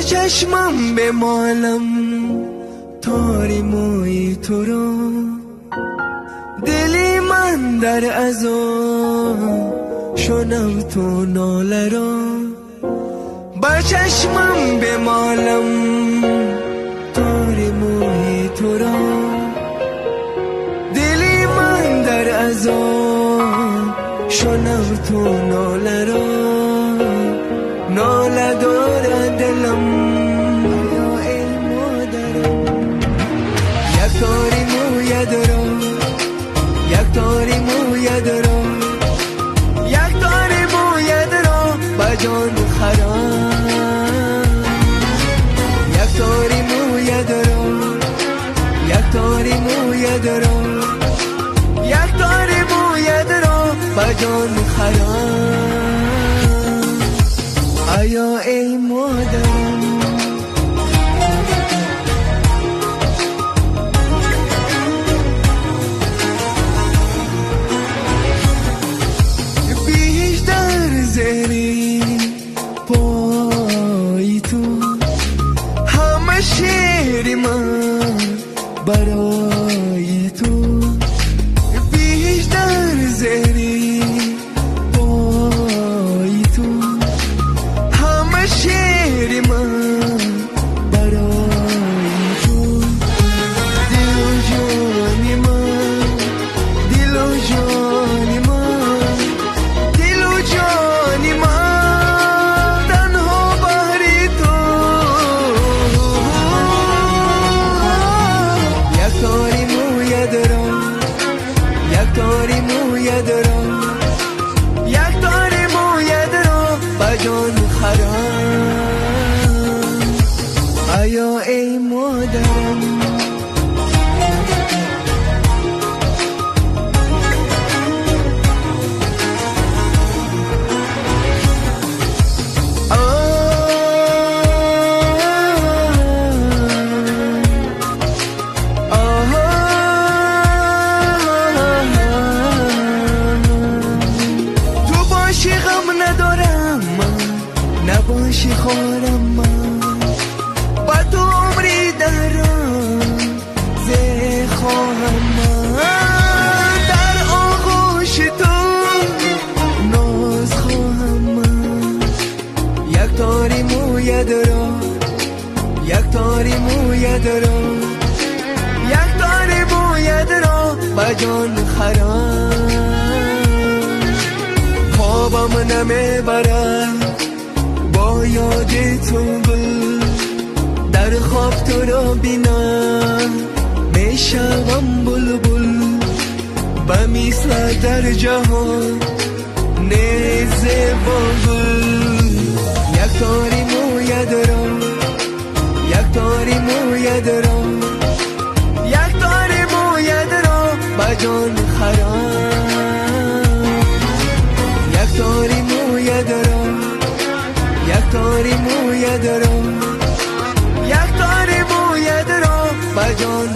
چشمم بمالم تاری موی تو رو، دلی من در عذاب شنم تو ناله رو. با چشمم بمالم تاری موی تو رو، دلی من در عذاب شنم تو ناله رو. ناله داره دلم ای مادرم، یک تاری موی دارم، یک تاری موی دارم، یک تاری موی دارم با جان خرام. یک تاری موی دارم، یک تاری موی دارم، یک تاری موی دارم با جان خرام. آیا ای مادرم بیشتر زیری پای تو، همه شعر من برای تو. بیشتر زیری پای تو، همه شعر من برای تو. دل و جانی من، دل و جانی من، دل و جانی من تنها بهر تو. یک تاری موی دارم، یک تاری موی دارم، یک تاری موی دارم با جان خرام. آیا ای مادرم تو باشی غم ندارم من، نباشی خورم من، با تو عمری دارم زه خواهم من. در آغوش تو ناز خواهم من. یک تاری موی دارم، یک تاری موی دارم، یک تاری موی دارم با جان خرام. خوابم نمیبرد با یاد تو گل، در خواب تو را بینم میشوم بلبل. به مثل در جهان نیزه با گل. یک تاری موی دارم، یک تاری موی دارم، یک تاری موی دارم با جان خرام. یک تاری موی دارم، یک تاری موی دارم، یک تاری موی دارم با جان